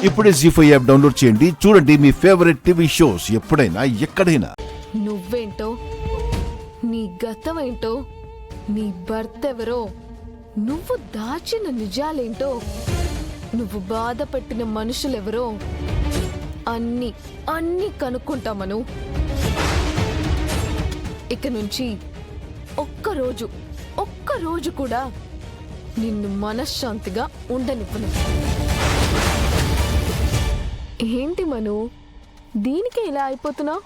ఇప్పుడే జీ5 app download చేయండి. చూడండి మీ ఫేవరెట్ టీవీ షోస్ ఎప్పుడైనా ఎక్కడైనా. నువ్వేంటో, నీ గతమేంటో, నీ భర్త ఎవరో, నువ్వు దాచిన నిజాలేంటో, నువ్వు బాధపెట్టిన మనుషులెవరో అన్నీ అన్నీ కనుక్కుంటామను. ఇక నుంచి ఒక్కరోజు కూడా నిన్ను మనశ్శాంతిగా ఉండనివ్వను. ఏంటి మను, దీనికి ఇలా అయిపోతున్నావు?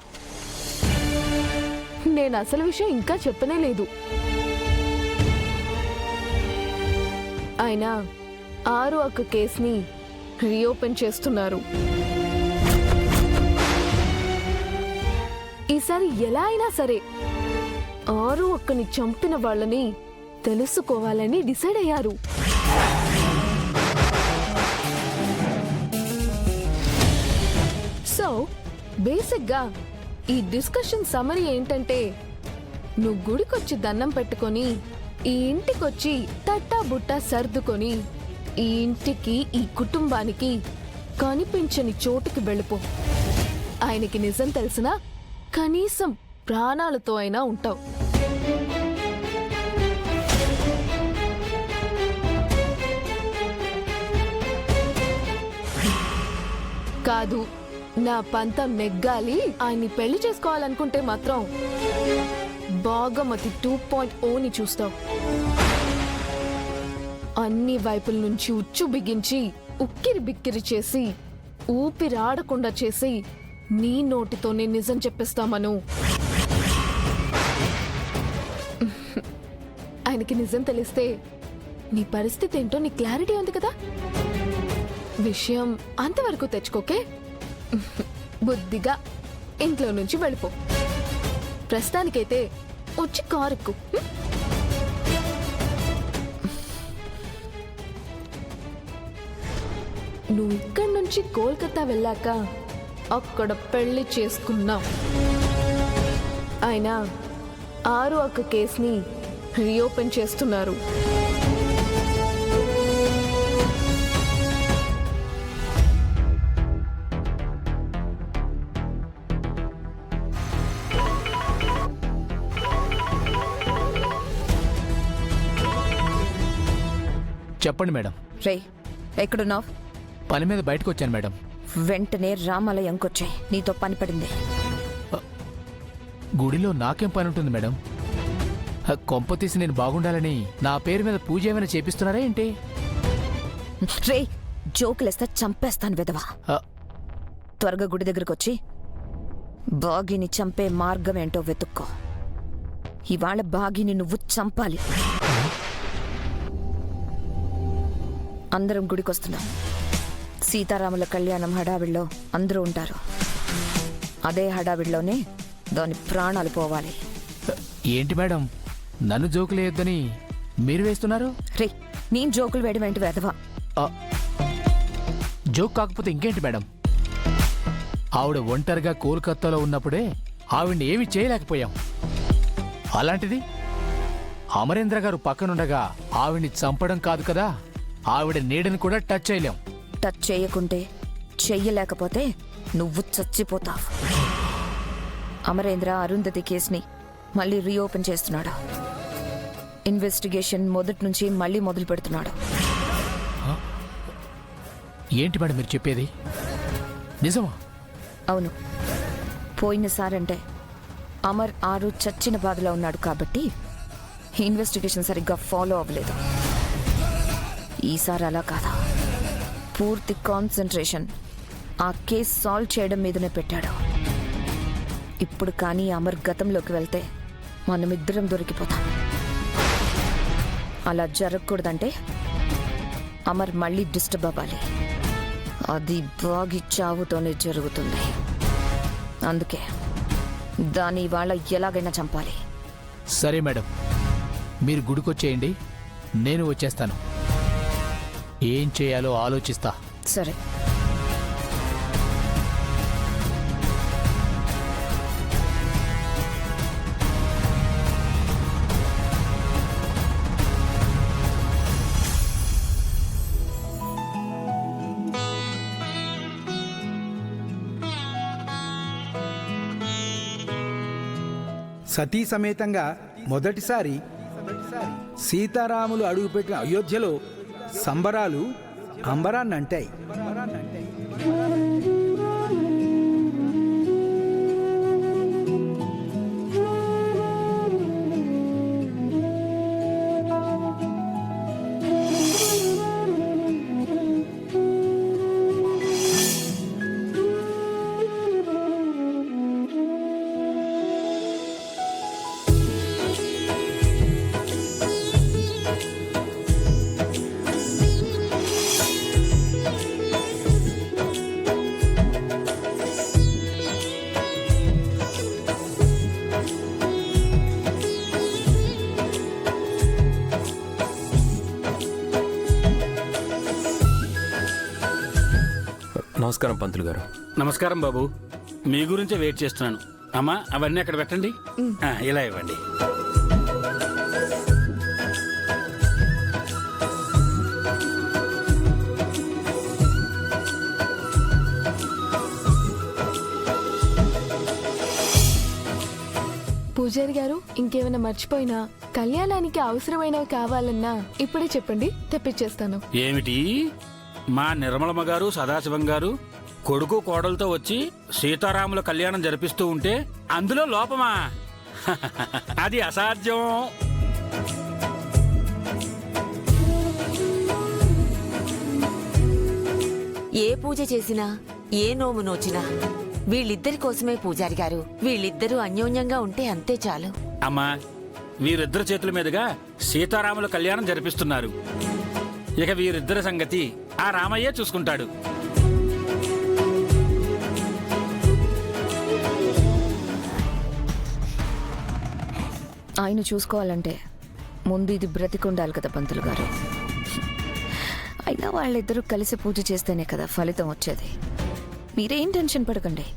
నేను అసలు విషయం ఇంకా చెప్పనే లేదు. అయినా 6 అక్క కేసుని రీఓపెన్ చేస్తున్నారు. ఈసారి ఎలా అయినా సరే 6 అక్కని చంపిన వాళ్ళని తెలుసుకోవాలని డిసైడ్ అయ్యారు. సో బేసిక్గా ఈ డిస్కషన్ సమరీ ఏంటంటే, నువ్వు గుడికొచ్చి దండం పెట్టుకొని ఈ ఇంటికొచ్చి తట్టా బుట్టా సర్దుకొని ఈ ఇంటికి, ఈ కుటుంబానికి కనిపించని చోటుకి వెళ్ళిపో. ఆయనకి నిజం తెలిసినా కనీసం ప్రాణాలతో అయినా ఉంటావు. కాదు, నా పంతం నెగ్గాలి, ఆయన్ని పెళ్లి చేసుకోవాలనుకుంటే మాత్రం భాగమతి 2.0ని చూస్తావు. అన్ని వైపుల నుంచి ఉచ్చు బిగించి ఉక్కిరి బిక్కిరి చేసి ఊపిరాడకుండా చేసి నీ నోటితోనే నిజం చెప్పేస్తామను. ఆయనకి నిజం తెలిస్తే నీ పరిస్థితి ఏంటో నీ క్లారిటీ ఉంది కదా. విషయం అంతవరకు తెచ్చుకోకే. బుద్ధిగా ఇంట్లో నుంచి వెళ్ళిపో. ప్రస్తుతానికైతే వచ్చి కారుకు. నువ్వు ఇక్కడి నుంచి కోల్కతా వెళ్ళాక అక్కడ పెళ్లి చేసుకున్నావు. అయినా 6 అక్క కేసుని రీఓపెన్ చేస్తున్నారు. చెప్పండి మేడం. రే, ఎక్కడున్నావు? పని మీద బయటకు వచ్చాను మేడం. వెంటనే రామాలయంకొచ్చాయి, నీతో పని పడింది. గుడిలో నాకేం పని ఉంటుంది మేడం? కొంప తీసి నేను బాగుండాలని నా పేరు మీద పూజ ఏమైనా చేపిస్తున్నారా ఏంటి? రే, జోకులేస్తే చంపేస్తాను విధవా. త్వరగా గుడి దగ్గరకు వచ్చి బాగిని చంపే మార్గం ఏంటో వెతుక్కో. ఇవాళ బాగిని నువ్వు చంపాలి. అందరం గుడికొస్తున్నాం. సీతారాముల కళ్యాణం హడావిడిలో అందరూ ఉంటారు. అదే హడావిడిలోనే దాని ప్రాణాలు పోవాలి. ఏంటి మేడం, నన్ను జోకులు వేయొద్దని మీరు వేస్తున్నారు? రే, నేను జోకులు వేయడం ఏంటి వెధవా? జోక్ కాకపోతే ఇంకేంటి మేడం? ఆవిడ ఒంటరిగా కోల్కత్తాలో ఉన్నప్పుడే ఆవిడ్ని ఏమీ చేయలేకపోయాం. అలాంటిది అమరేంద్ర గారు పక్కనుండగా ఆవిడ్ని చంపడం కాదు కదా, ఆవిడ నీడని కూడా టచ్ చేయలేం. టచ్ చేయకుంటే, చెయ్యలేకపోతే నువ్వు చచ్చిపోతావు. అమరేంద్ర అరుంధతి కేసుని మళ్ళీ రీఓపెన్ చేస్తున్నాడు. ఇన్వెస్టిగేషన్ మొదటి నుంచి మళ్ళీ మొదలు పెడుతున్నాడు. ఏంటి మేడం మీరు చెప్పేది? నిజమా? అవును. పోయినసారంటే అమర్ 6 చచ్చిన బాధలో ఉన్నాడు కాబట్టి ఇన్వెస్టిగేషన్ సరిగ్గా ఫాలో అవ్వలేదు. ఈసారి అలా కాదా, పూర్తి కాన్సంట్రేషన్ ఆ కేసు సాల్వ్ చేయడం మీదనే పెట్టాడు. ఇప్పుడు కానీ అమర్ గతంలోకి వెళ్తే మనమిద్దరం దొరికిపోతాం. అలా జరగకూడదంటే అమర్ మళ్ళీ డిస్టర్బ్ అవ్వాలి. అది బాగి చావుతోనే జరుగుతుంది. అందుకే దాన్ని ఇవాళ ఎలాగైనా చంపాలి. సరే మేడం, మీరు గుడికొచ్చేయండి, నేను వచ్చేస్తాను. ఏం చేయాలో ఆలోచిస్తా. సరే. సతీ సమేతంగా మొదటిసారి సీతారాములు అడుగుపెట్టిన అయోధ్యలో సంబరాలు అంబరాన్నంటాయి. నమస్కారం పంతులు గారు. నమస్కారం బాబు, మీ గురించే వెయిట్ చేస్తున్నాను. అమ్మా అవన్నీ అక్కడ పెట్టండి. ఇలా ఇవ్వండి. పూజారి గారు, ఇంకేమైనా మర్చిపోయినా కళ్యాణానికి అవసరమైనవి కావాలన్నా ఇప్పుడే చెప్పండి, తెప్పించేస్తాను. ఏమిటి, మా నిర్మలమ్మ గారు సదాశివం గారు కొడుకు కోడలతో వచ్చి సీతారాముల కళ్యాణం జరిపిస్తూ ఉంటే అందులో లోపమా? అది అసాధ్యం. ఏ పూజ చేసినా ఏ నోము నోచినా వీళ్ళిద్దరి కోసమే పూజారి గారు. వీళ్ళిద్దరూ అన్యోన్యంగా ఉంటే అంతే చాలు. అమ్మా, వీరిద్దరి చేతుల మీదుగా సీతారాముల కళ్యాణం జరిపిస్తున్నారు. ఇక వీరిద్దరి సంగతి ఆ రామయ్యే చూసుకుంటాడు. ఆయన చూసుకోవాలంటే ముందు ఇది బ్రతికుండాలి కదా పంతులు గారు. అయినా వాళ్ళిద్దరూ కలిసి పూజ చేస్తేనే కదా ఫలితం వచ్చేది. మీరేం టెన్షన్ పడకండి,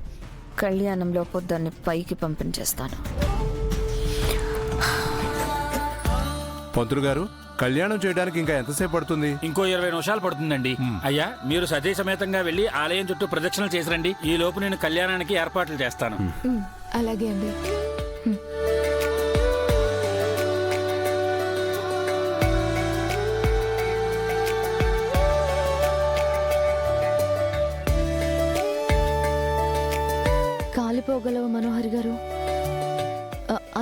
కళ్యాణంలో పొద్దున్నే పైకి పంపించేస్తాను. పంతులు గారు, కళ్యాణం చేయడానికి ఇంకా ఎంతసేపు పడుతుంది? ఇంకో 20 నిమిషాలు పడుతుందండి. అయ్యా, మీరు సతీ సమేతంగా వెళ్లి ఆలయం చుట్టూ ప్రదక్షిణలు చేసిరండి. ఈ లోపు నేను కళ్యాణానికి ఏర్పాట్లు చేస్తాను. అలాగే అండి. కాలిపోగలవు మనోహరి గారు.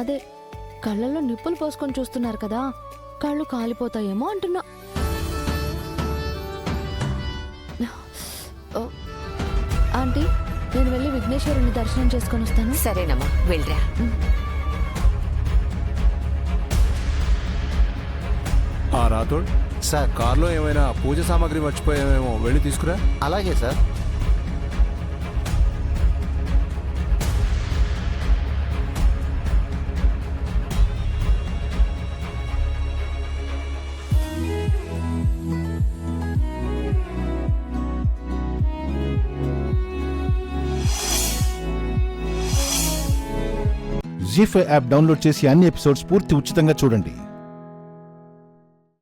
అదే కళ్ళల్లో నిప్పులు పోసుకొని చూస్తున్నారు కదా, కళ్ళు కాలిపోతాయేమో అంటున్నా. ఆంటీ, నేను వెళ్ళి విఘ్నేశ్వరుని దర్శనం చేసుకొని వస్తాను. సరేనమ్మా, వెళ్ళరా. ఆ రాథోడ్ సార్, కార్లో ఏమైనా పూజ సామాగ్రి మర్చిపోయామేమో, వెళ్ళి తీసుకురా. అలాగే సార్. జీ5 యాప్ డౌన్లోడ్ చేసి అన్ని ఎపిసోడ్స్ పూర్తి ఉచితంగా చూడండి.